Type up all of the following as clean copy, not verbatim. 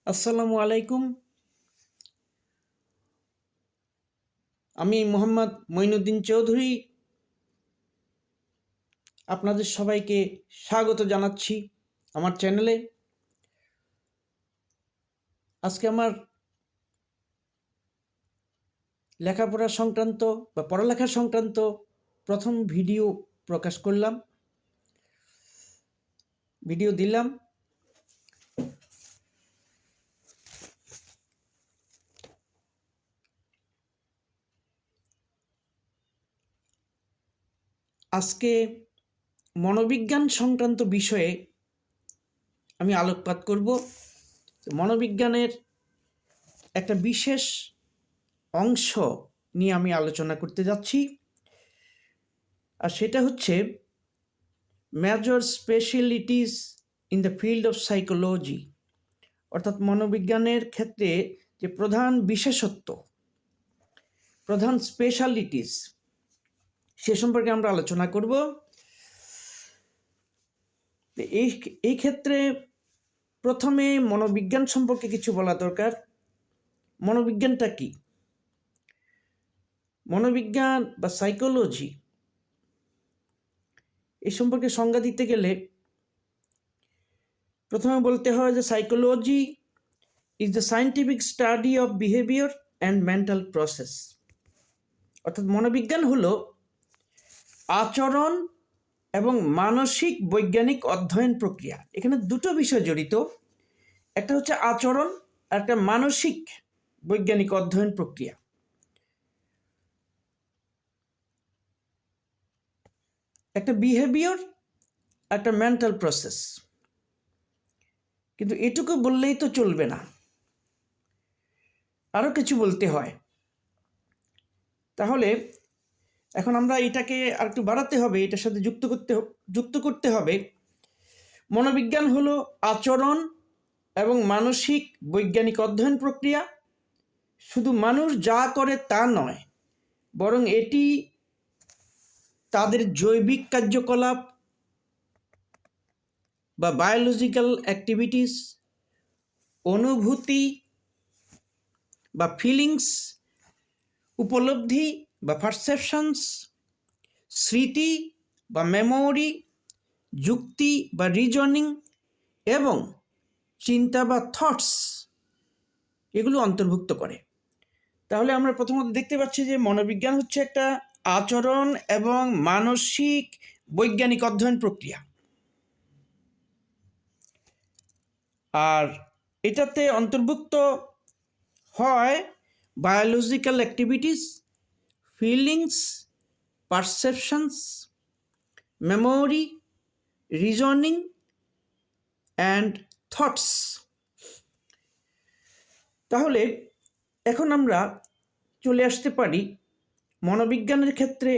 আসসালামু আলাইকুম। আমি মোহাম্মদ মঈনুদ্দিন চৌধুরী আপনাদের সবাইকে স্বাগত জানাচ্ছি আমার চ্যানেলে। আজকে আমার লেখাপড়া সংক্রান্ত বা পড়ালেখা সংক্রান্ত প্রথম ভিডিও দিলাম। আজকে মনোবিজ্ঞান সংক্রান্ত বিষয়ে আমি আলোকপাত করব। মনোবিজ্ঞানের একটা বিশেষ অংশ নিয়ে আমি আলোচনা করতে যাচ্ছি, আর সেটা হচ্ছে major specialities in the field of psychology, অর্থাৎ মনোবিজ্ঞানের ক্ষেত্রে যে প্রধান বিশেষত্ব, প্রধান স্পেশালিটিস, সে সম্পর্কে আমরা আলোচনা করব। এই ক্ষেত্রে প্রথমে মনোবিজ্ঞান সম্পর্কে কিছু বলা দরকার। মনোবিজ্ঞানটা কি? মনোবিজ্ঞান বা সাইকোলজি এই সম্পর্কে সংজ্ঞা দিতে গেলে প্রথমে বলতে হয় যে psychology is the scientific study of behaviour and mental process, অর্থাৎ মনোবিজ্ঞান হলো আচরণ এবং মানসিক বৈজ্ঞানিক অধ্যয়ন প্রক্রিয়া। এখানে দুটো বিষয় জড়িত, একটা হচ্ছে আচরণ আর একটা মানসিক বৈজ্ঞানিক অধ্যয়ন প্রক্রিয়া। একটা বিহেভিয়ার, একটা মেন্টাল প্রসেস। কিন্তু এটুকু বললেই তো চলবে না, আরও কিছু বলতে হয়। তাহলে এখন আমরা এটাকে আর একটু বাড়াতে হবে, এটার সাথে যুক্ত করতে হবে মনোবিজ্ঞান হলো আচরণ এবং মানসিক বৈজ্ঞানিক অধ্যয়ন প্রক্রিয়া। শুধু মানুষ যা করে তা নয়, বরং এটি তাদের জৈবিক কার্যকলাপ বা বায়োলজিক্যাল অ্যাক্টিভিটিস, অনুভূতি বা ফিলিংস, উপলব্ধি বা পারসেপশনস, স্মৃতি বা মেমোরি, যুক্তি বা রিজনিং এবং চিন্তা বা থটস, এগুলো অন্তর্ভুক্ত করে। তাহলে আমরা প্রথমত দেখতে পাচ্ছি যে মনোবিজ্ঞান হচ্ছে একটা আচরণ এবং মানসিক বৈজ্ঞানিক অধ্যয়ন প্রক্রিয়া, আর এটাতে অন্তর্ভুক্ত হয় biological activities, feelings, perceptions, memory, reasoning and thoughts. তাহলে এখন আমরা চলে আসতে পারি মনোবিজ্ঞানের ক্ষেত্রে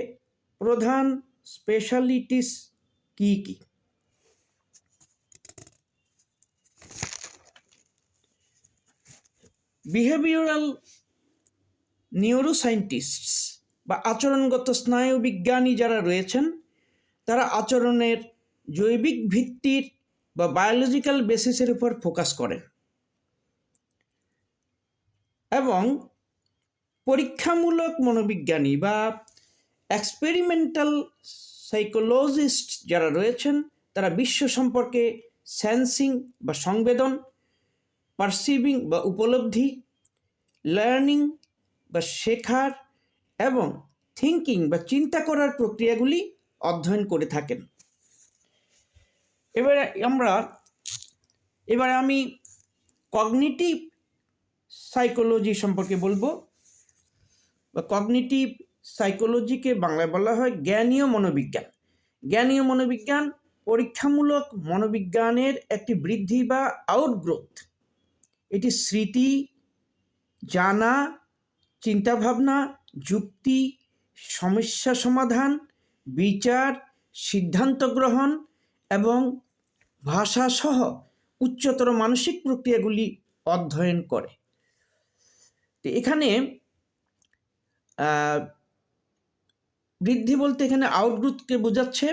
প্রধান স্পেশালিটিস কি কি। বিহেভিয়ারাল নিউরোসায়েন্টিস্টস বা আচরণগত স্নায়ুবিজ্ঞানী যারা রয়েছেন, তারা আচরণের জৈবিক ভিত্তির বা বায়োলজিক্যাল বেসিসের উপর ফোকাস করেন, এবং পরীক্ষামূলক মনোবিজ্ঞানী বা এক্সপেরিমেন্টাল সাইকোলজিস্ট যারা রয়েছেন, তারা বিশ্ব সম্পর্কে সেন্সিং বা সংবেদন, পারসিভিং বা উপলব্ধি, লার্নিং বা শেখার এবং থিঙ্কিং বা চিন্তা করার প্রক্রিয়াগুলি অধ্যয়ন করে থাকেন। এবারে আমি কগনিটিভ সাইকোলজি সম্পর্কে বলবো, বা কগনিটিভ সাইকোলজিকে বাংলায় বলা হয় জ্ঞানীয় মনোবিজ্ঞান। জ্ঞানীয় মনোবিজ্ঞান পরীক্ষামূলক মনোবিজ্ঞানের একটি বৃদ্ধি বা আউটগ্রোথ। এটি স্মৃতি, জানা, চিন্তাভাবনা, যুক্তি, সমস্যা সমাধান, বিচার, সিদ্ধান্ত গ্রহণ এবং ভাষাসহ উচ্চতর মানসিক প্রক্রিয়াগুলি অধ্যয়ন করে। তো এখানে বৃদ্ধি বলতে এখানে আউটগ্রোথকে বোঝাচ্ছে।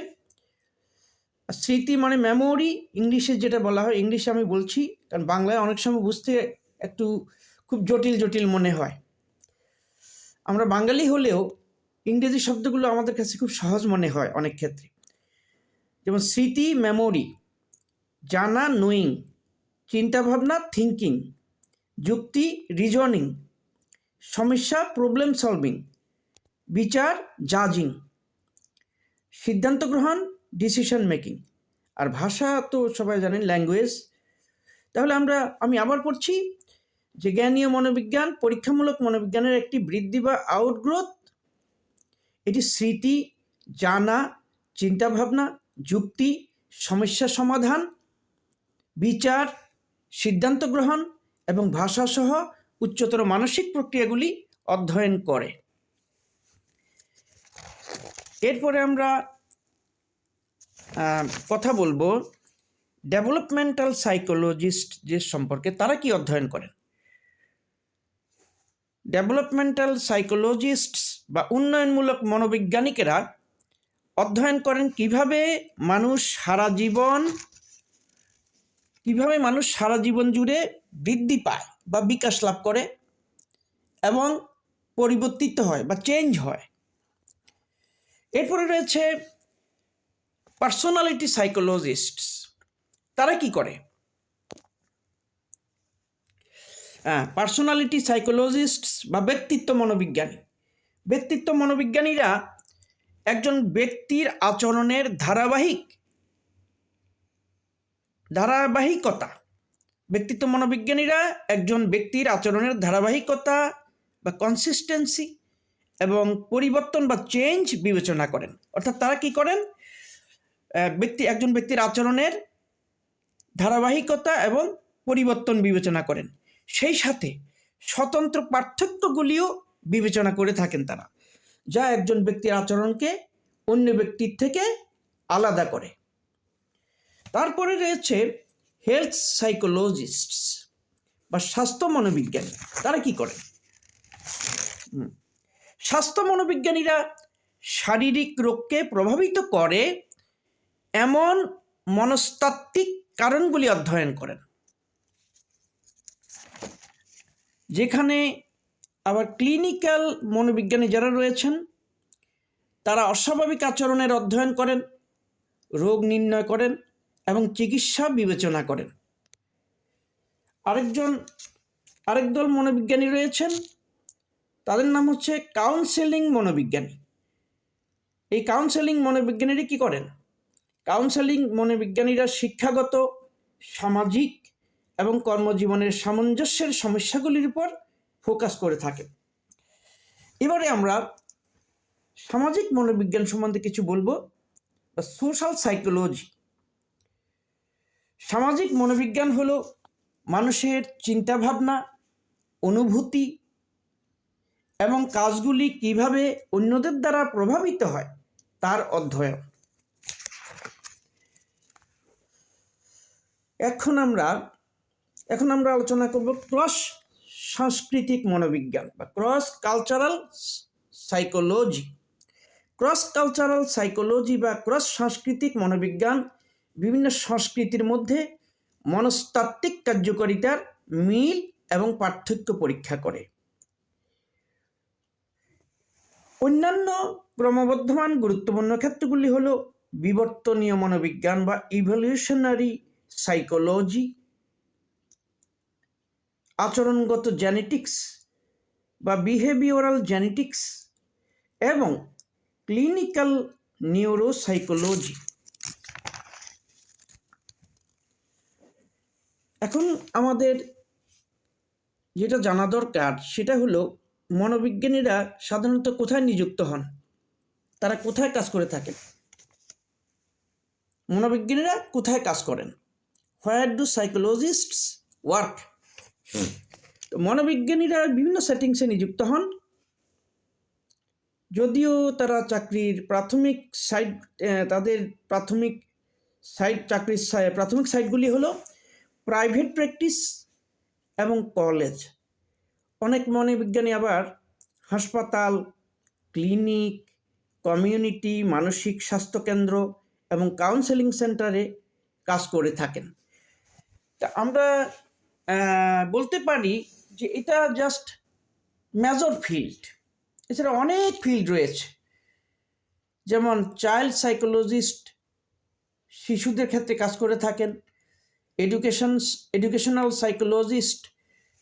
স্মৃতি মানে মেমোরি, ইংলিশে যেটা বলা হয়, ইংলিশে আমি বলছি কারণ বাংলায় অনেক সময় বুঝতে একটু খুব জটিল জটিল মনে হয়। আমরা বাঙালি হলেও ইংরেজি শব্দগুলো আমাদের কাছে খুব সহজ মনে হয় অনেক ক্ষেত্রে। যেমন স্মৃতি মেমোরি, জানা নোয়িং, চিন্তাভাবনা থিঙ্কিং, যুক্তি রিজনিং, সমস্যা প্রবলেম সলভিং, বিচার জাজিং, সিদ্ধান্ত গ্রহণ ডিসিশন মেকিং। আর ভাষা তো সবাই জানেন ল্যাঙ্গুয়েজ। তাহলে আমি আবার পড়ছি যে জ্ঞানীয় মনোবিজ্ঞান পরীক্ষামূলক মনোবিজ্ঞানের একটি বৃদ্ধি বা আউটগ্রোথ। এটি স্মৃতি, জানা, চিন্তাভাবনা, যুক্তি, সমস্যা সমাধান, বিচার, সিদ্ধান্ত গ্রহণ এবং ভাষাসহ উচ্চতর মানসিক প্রক্রিয়াগুলি অধ্যয়ন করে। এরপরে আমরা কথা বলবো ডেভেলপমেন্টাল সাইকোলজিস্ট যে সম্পর্কে, তারা কি অধ্যয়ন করেন। ডেভেলপমেন্টাল সাইকোলজিস্ট বা উন্নয়নমূলক মনোবিজ্ঞানিকেরা অধ্যয়ন করেন কিভাবে মানুষ সারা জীবন জুড়ে বৃদ্ধি পায় বা বিকাশ লাভ করে এবং পরিবর্তিত হয় বা চেঞ্জ হয়। এরপরে রয়েছে পার্সোনালিটি সাইকোলজিস্ট। তারা কি করে? পার্সোনালিটি সাইকোলজিস্ট বা ব্যক্তিত্ব মনোবিজ্ঞানীরা একজন ব্যক্তির আচরণের ধারাবাহিকতা বা কনসিস্টেন্সি এবং পরিবর্তন বা চেঞ্জ বিবেচনা করেন। অর্থাৎ তারা কি করেন? একজন ব্যক্তির আচরণের ধারাবাহিকতা এবং পরিবর্তন বিবেচনা করেন, সেই সাথে স্বতন্ত্র পার্থক্যগুলিও বিবেচনা করে থাকেন তারা, যা একজন ব্যক্তির আচরণকে অন্য ব্যক্তির থেকে আলাদা করে। তারপরে রয়েছে হেলথ সাইকোলজিস্ট বা স্বাস্থ্য মনোবিজ্ঞানী। তারা কি করেন? স্বাস্থ্য মনোবিজ্ঞানীরা শারীরিক রোগকে প্রভাবিত করে এমন মনস্তাত্ত্বিক কারণগুলি অধ্যয়ন করেন। যেখানে আবার ক্লিনিক্যাল মনোবিজ্ঞানী যারা রয়েছেন, তারা অস্বাভাবিক আচরণের অধ্যয়ন করেন, রোগ নির্ণয় করেন এবং চিকিৎসা বিবেচনা করেন। আরেক দল মনোবিজ্ঞানী রয়েছেন, তাদের নাম হচ্ছে কাউন্সেলিং মনোবিজ্ঞানী। এই কাউন্সেলিং মনোবিজ্ঞানীরা কি করেন? কাউন্সেলিং মনোবিজ্ঞানীরা শিক্ষাগত, সামাজিক এবং কর্মজীবনের সামঞ্জস্যের সমস্যাগুলির উপর ফোকাস করে থাকেন। এবারে আমরা সামাজিক মনোবিজ্ঞান সম্বন্ধে কিছু বলবো, বা সোশ্যাল সাইকোলজি। সামাজিক মনোবিজ্ঞান হলো মানুষের চিন্তাভাবনা, অনুভূতি এবং কাজগুলি কিভাবে অন্যদের দ্বারা প্রভাবিত হয় তার অধ্যয়ন। এখন আমরা আলোচনা করব ক্রস সাংস্কৃতিক মনোবিজ্ঞান বা cross cultural psychology. Cross cultural psychology বা ক্রস সাংস্কৃতিক মনোবিজ্ঞান বিভিন্ন সংস্কৃতির মধ্যে মনস্তাত্ত্বিক কার্যকারিতার মিল এবং পার্থক্য পরীক্ষা করে। অন্যান্য ক্রমবর্ধমান গুরুত্বপূর্ণ ক্ষেত্রগুলি হল বিবর্তনীয় মনোবিজ্ঞান বা ইভলিউশনারি সাইকোলজি, আচরণগত জেনেটিক্স বা বিহেভিওরাল জেনেটিক্স এবং ক্লিনিক্যাল নিউরোসাইকোলজি। এখন আমাদের যেটা জানা দরকার সেটা হলো মনোবিজ্ঞানীরা সাধারণত কোথায় নিযুক্ত হন, তারা কোথায় কাজ করে থাকেন। মনোবিজ্ঞানীরা কোথায় কাজ করেন? Where do সাইকোলজিস্টস work? মনোবিজ্ঞানীরা বিভিন্ন সেটিংসে নিযুক্ত হন, যদিও তারা চাকরির প্রাথমিক সাইটগুলি হলো প্রাইভেট প্র্যাকটিস এবং কলেজ। অনেক মনোবিজ্ঞানী আবার হাসপাতাল, ক্লিনিক, কমিউনিটি মানসিক স্বাস্থ্যকেন্দ্র এবং কাউন্সেলিং সেন্টারে কাজ করে থাকেন। তা আমরা বলতে পারি যে এটা জাস্ট মেজর ফিল্ড। এছাড়া অনেক ফিল্ড রয়েছে, যেমন চাইল্ড সাইকোলজিস্ট শিশুদের ক্ষেত্রে কাজ করে থাকেন, এডুকেশনাল সাইকোলজিস্ট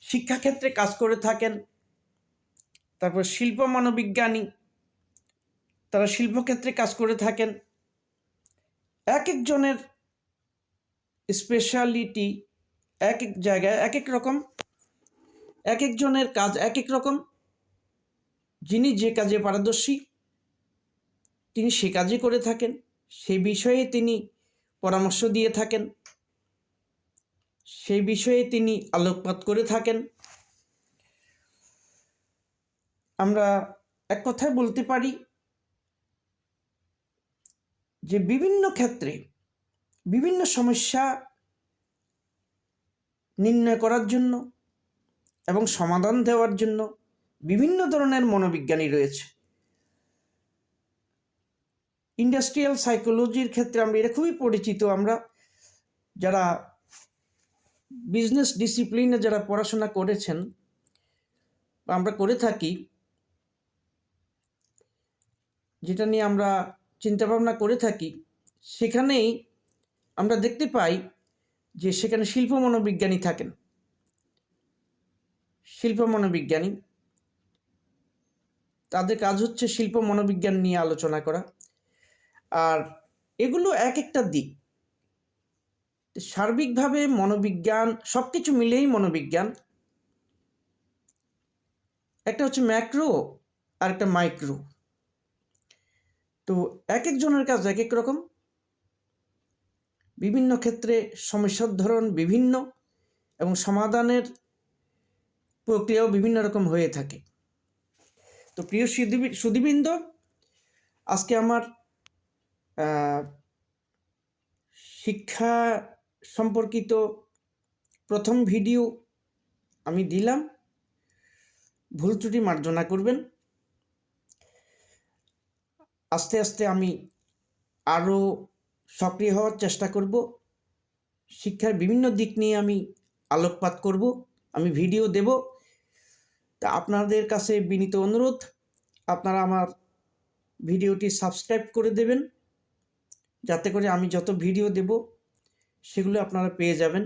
শিক্ষাক্ষেত্রে কাজ করে থাকেন, তারপর শিল্প মনোবিজ্ঞানী তারা শিল্পক্ষেত্রে কাজ করে থাকেন। এক একজনের স্পেশালিটি এক এক জায়গায় এক এক রকম, এক একজনের কাজ এক এক রকম। যিনি যে কাজে পারদর্শী তিনি সে কাজই করে থাকেন, সেই বিষয়ে তিনি পরামর্শ দিয়ে থাকেন, সেই বিষয়ে তিনি আলোকপাত করে থাকেন। আমরা এক কথায় বলতে পারি যে বিভিন্ন ক্ষেত্রে বিভিন্ন সমস্যা নির্ণয় করার জন্য এবং সমাধান দেওয়ার জন্য বিভিন্ন ধরনের মনোবিজ্ঞানী রয়েছে। ইন্ডাস্ট্রিয়াল সাইকোলজির ক্ষেত্রে আমরা এটা খুবই পরিচিত। আমরা যারা বিজনেস ডিসিপ্লিনে যারা পড়াশোনা করেছেন বা আমরা করে থাকি, যেটা নিয়ে আমরা চিন্তাভাবনা করে থাকি, সেখানেই আমরা দেখতে পাই যে সেখানে শিল্প মনোবিজ্ঞানী থাকেন। শিল্প মনোবিজ্ঞানী তাদের কাজ হচ্ছে শিল্প মনোবিজ্ঞান নিয়ে আলোচনা করা। আর এগুলো এক একটা দিক, সার্বিকভাবে মনোবিজ্ঞান সব কিছু মিলেই মনোবিজ্ঞান। একটা হচ্ছে ম্যাক্রো আর একটা মাইক্রো। তো এক একজনের কাজ এক এক রকম, বিভিন্ন ক্ষেত্রে সমস্যার ধরন বিভিন্ন এবং সমাধানের প্রক্রিয়াও বিভিন্ন রকম হয়ে থাকে। তো প্রিয় সুধীবৃন্দ, আজকে আমার শিক্ষা সম্পর্কিত প্রথম ভিডিও আমি দিলাম। ভুল ত্রুটি মার্জনা করবেন। আস্তে আস্তে আমি আরও সক্রিয় হওয়ার চেষ্টা করব। শিক্ষার বিভিন্ন দিক নিয়ে আমি আলোকপাত করব, আমি ভিডিও দেব। তা আপনাদের কাছে বিনীত অনুরোধ, আপনারা আমার ভিডিওটি সাবস্ক্রাইব করে দেবেন, যাতে করে আমি যত ভিডিও দেব সেগুলো আপনারা পেয়ে যাবেন।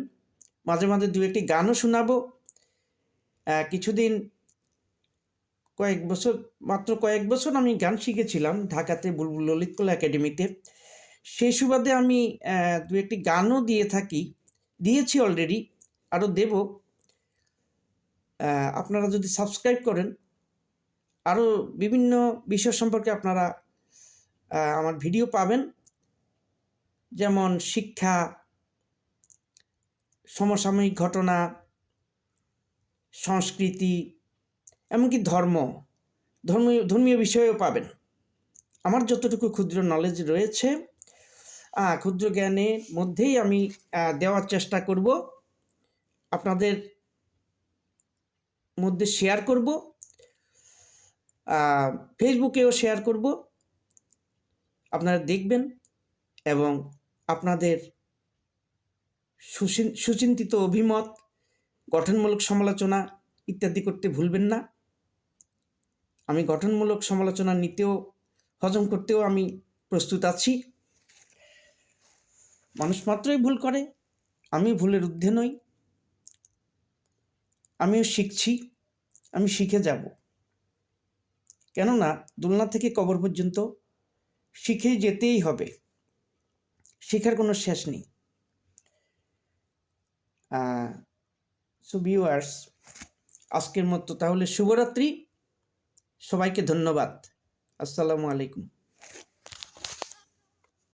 মাঝে মাঝে দু একটি গানও শোনাবো। কিছুদিন কয়েক বছর আমি গান শিখেছিলাম ঢাকাতে বুলবুল ললিত কলা একাডেমিতে। সেই সুবাদে আমি দু একটি গানও দিয়েছি অলরেডি, আরও দেব। আপনারা যদি সাবস্ক্রাইব করেন, আরও বিভিন্ন বিষয় সম্পর্কে আপনারা আমার ভিডিও পাবেন, যেমন শিক্ষা, সমসাময়িক ঘটনা, সংস্কৃতি, এমনকি ধর্মীয় বিষয়েও পাবেন। আমার যতটুকু ক্ষুদ্র নলেজ রয়েছে, ক্ষুদ্র জ্ঞানের মধ্যেই আমি দেওয়ার চেষ্টা করব, আপনাদের মধ্যে শেয়ার করব, ফেসবুকেও শেয়ার করব। আপনারা দেখবেন এবং আপনাদের সুচিন্তিত অভিমত, গঠনমূলক সমালোচনা ইত্যাদি করতে ভুলবেন না। আমি গঠনমূলক সমালোচনা নিতেও, হজম করতেও আমি প্রস্তুত আছি। মানুষ মাত্রই ভুল করে, আমি ভুলের ঊর্ধ্বে নই। আমিও শিখছি, আমি শিখে যাব। কেননা দোলনা থেকে কবর পর্যন্ত শিখে যেতেই হবে, শেখার কোনো শেষ নেই। সো ভিউয়ার্স, আজকের মতো তাহলে শুভরাত্রি। সবাইকে ধন্যবাদ। আসসালামু আলাইকুম।